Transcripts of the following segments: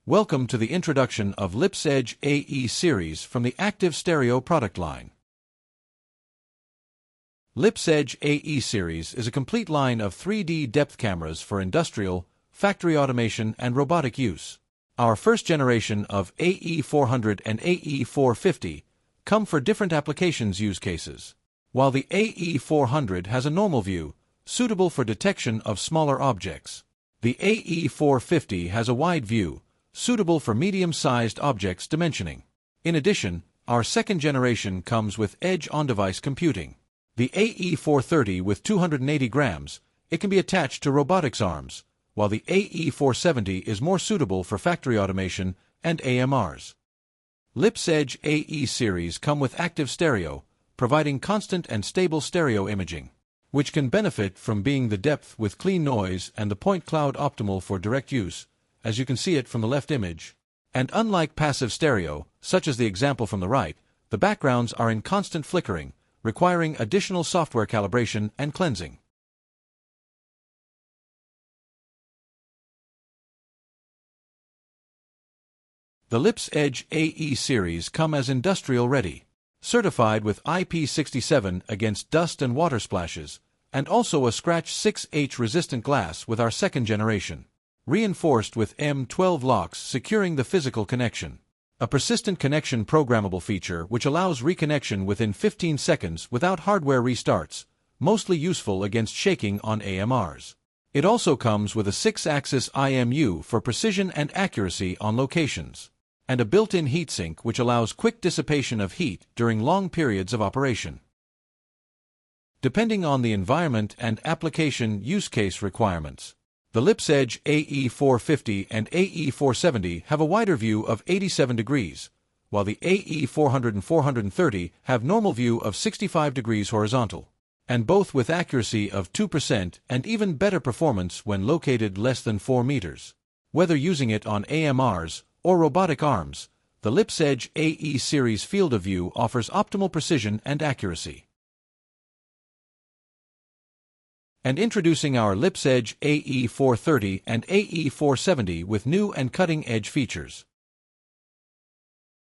Welcome to the introduction of LIPSedge AE series from the Active Stereo product line. LIPSedge AE series is a complete line of 3D depth cameras for industrial, factory automation, and robotic use. Our first generation of AE400 and AE450 come for different applications use cases. While the AE400 has a normal view, suitable for detection of smaller objects, the AE450 has a wide view, suitable for medium-sized objects dimensioning. In addition, our second generation comes with edge on-device computing. The AE430 with 280 grams, it can be attached to robotics arms, while the AE470 is more suitable for factory automation and AMRs. LIPSedge AE series come with active stereo, providing constant and stable stereo imaging, which can benefit from being the depth with clean noise and the point cloud optimal for direct use, as you can see it from the left image. And unlike passive stereo, such as the example from the right, the backgrounds are in constant flickering, requiring additional software calibration and cleansing. The LIPSedge AE series come as industrial ready, certified with IP67 against dust and water splashes, and also a scratch 6H resistant glass with our second generation, reinforced with M12 locks securing the physical connection. A persistent connection programmable feature which allows reconnection within 15 seconds without hardware restarts, mostly useful against shaking on AMRs. It also comes with a 6-axis IMU for precision and accuracy on locations, and a built-in heatsink which allows quick dissipation of heat during long periods of operation. Depending on the environment and application use case requirements, the LIPSedge AE450 and AE470 have a wider view of 87 degrees, while the AE400 and 430 have normal view of 65 degrees horizontal, and both with accuracy of 2% and even better performance when located less than 4 meters. Whether using it on AMRs or robotic arms, the LIPSedge AE series field of view offers optimal precision and accuracy. And introducing our LIPSedge AE430 and AE470 with new and cutting-edge features.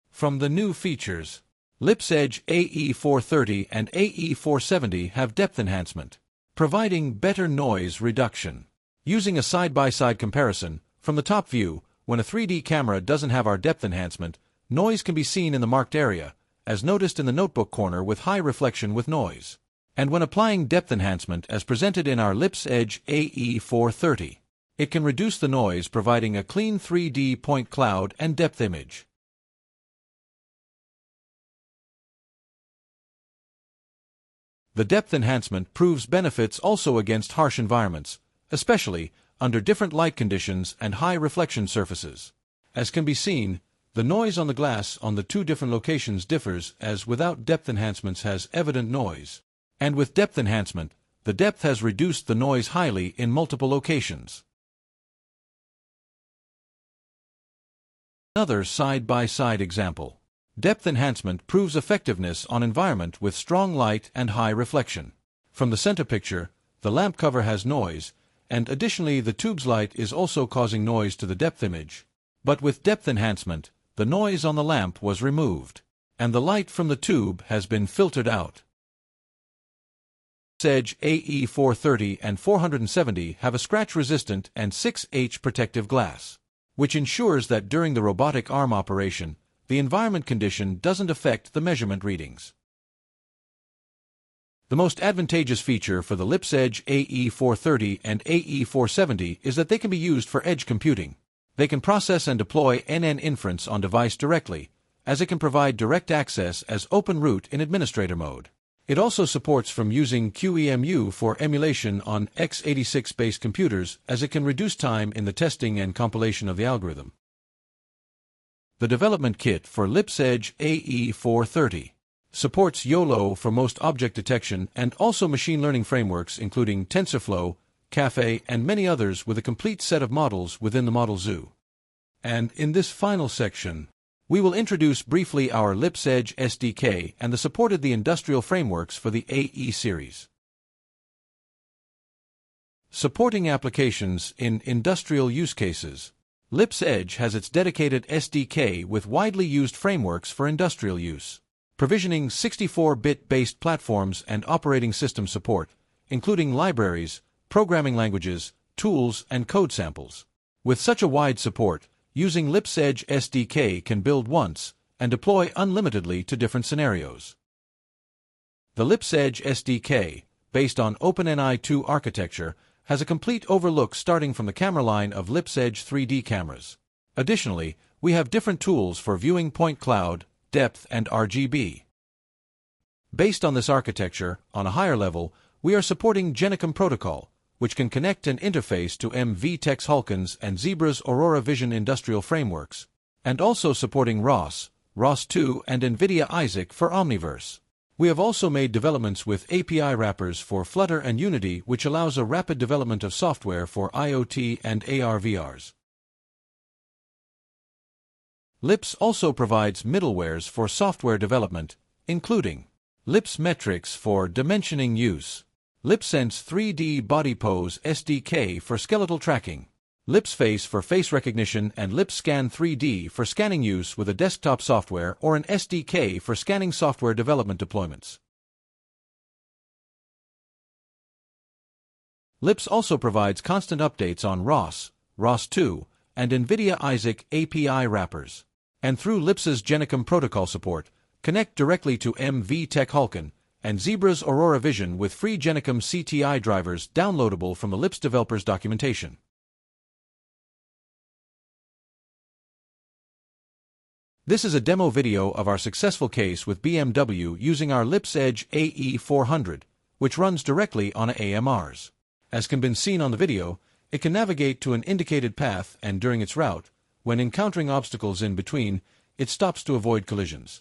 From the new features, LIPSedge AE430 and AE470 have depth enhancement, providing better noise reduction. Using a side-by-side comparison, from the top view, when a 3D camera doesn't have our depth enhancement, noise can be seen in the marked area, as noticed in the notebook corner with high reflection with noise. And when applying depth enhancement as presented in our LIPSedge AE430, it can reduce the noise, providing a clean 3D point cloud and depth image. The depth enhancement proves benefits also against harsh environments, especially under different light conditions and high reflection surfaces. As can be seen, the noise on the glass on the two different locations differs, as without depth enhancements has evident noise. And with depth enhancement, the depth has reduced the noise highly in multiple locations. Another side-by-side example. Depth enhancement proves effectiveness on environment with strong light and high reflection. From the center picture, the lamp cover has noise, and additionally the tube's light is also causing noise to the depth image. But with depth enhancement, the noise on the lamp was removed, and the light from the tube has been filtered out. LIPSedge AE430 and 470 have a scratch-resistant and 6H protective glass, which ensures that during the robotic arm operation, the environment condition doesn't affect the measurement readings. The most advantageous feature for the LIPSedge AE430 and AE470 is that they can be used for edge computing. They can process and deploy NN inference on device directly, as it can provide direct access as open root in administrator mode. It also supports from using QEMU for emulation on x86-based computers, as it can reduce time in the testing and compilation of the algorithm. The development kit for LIPSedge AE430 supports YOLO for most object detection and also machine learning frameworks including TensorFlow, Caffe, and many others, with a complete set of models within the Model Zoo. And in this final section, we will introduce briefly our LIPSedge SDK and the industrial frameworks for the AE series. Supporting applications in industrial use cases. LIPSedge has its dedicated SDK with widely used frameworks for industrial use, provisioning 64-bit based platforms and operating system support, including libraries, programming languages, tools, and code samples. With such a wide support, using LIPSedge SDK can build once and deploy unlimitedly to different scenarios. The LIPSedge SDK, based on OpenNI 2 architecture, has a complete overlook starting from the camera line of LIPSedge 3D cameras. Additionally, we have different tools for viewing point cloud, depth, and RGB. Based on this architecture, on a higher level, we are supporting Genicom protocol, which can connect and interface to MV-Tex Hulkins and Zebra's Aurora Vision industrial frameworks, and also supporting ROS, ROS2, and NVIDIA Isaac for Omniverse. We have also made developments with API wrappers for Flutter and Unity, which allows a rapid development of software for IoT and AR/VRs. LIPS also provides middlewares for software development, including LIPS Metrics for dimensioning use, LIPSense 3D Body Pose SDK for skeletal tracking, LIPSface for face recognition, and LIPSscan 3D for scanning use with a desktop software or an SDK for scanning software development deployments. LIPS also provides constant updates on ROS, ROS2, and NVIDIA Isaac API wrappers. And through LIPS's Genicom protocol support, connect directly to MV-Tex Hulkin and Zebra's Aurora Vision with free Genicom CTI drivers downloadable from the LIPS developers' documentation. This is a demo video of our successful case with BMW using our LIPSedge AE400, which runs directly on AMRs. As can be seen on the video, it can navigate to an indicated path, and during its route, when encountering obstacles in between, it stops to avoid collisions.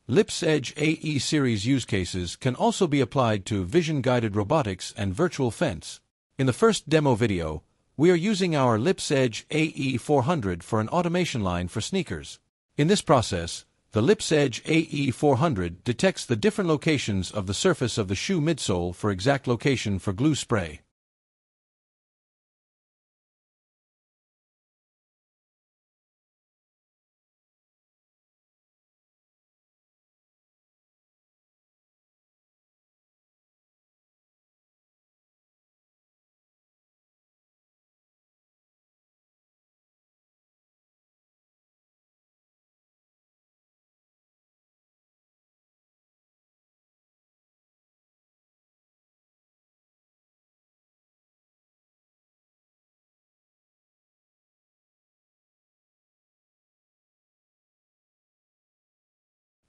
LIPSedge AE series use cases can also be applied to vision-guided robotics and virtual fence. In the first demo video, we are using our LIPSedge AE400 for an automation line for sneakers. In this process, the LIPSedge AE400 detects the different locations of the surface of the shoe midsole for exact location for glue spray.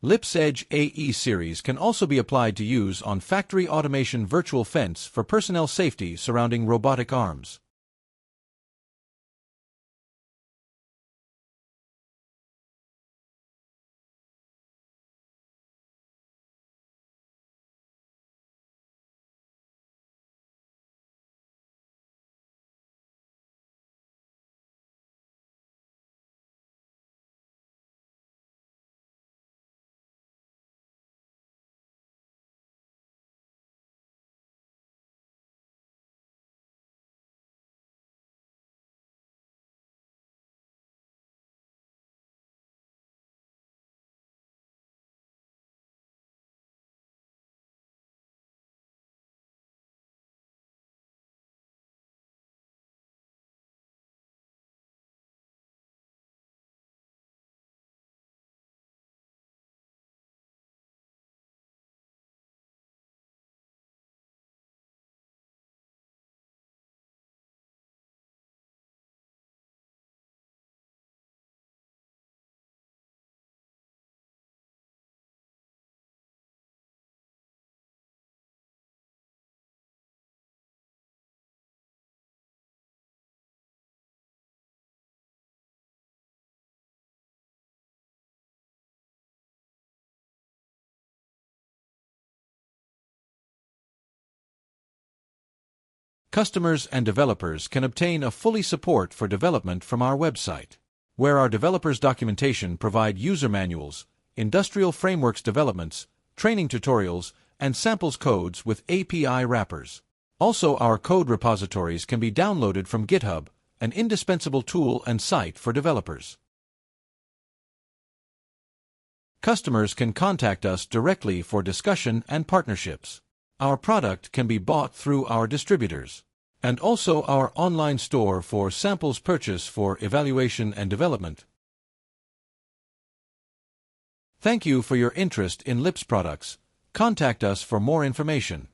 LIPSedge AE series can also be applied to use on factory automation virtual fence for personnel safety surrounding robotic arms. Customers and developers can obtain a fully support for development from our website, where our developers' documentation provide user manuals, industrial frameworks developments, training tutorials, and samples codes with API wrappers. Also, our code repositories can be downloaded from GitHub, an indispensable tool and site for developers. Customers can contact us directly for discussion and partnerships. Our product can be bought through our distributors, and also our online store for samples purchase for evaluation and development. Thank you for your interest in LIPS products. Contact us for more information.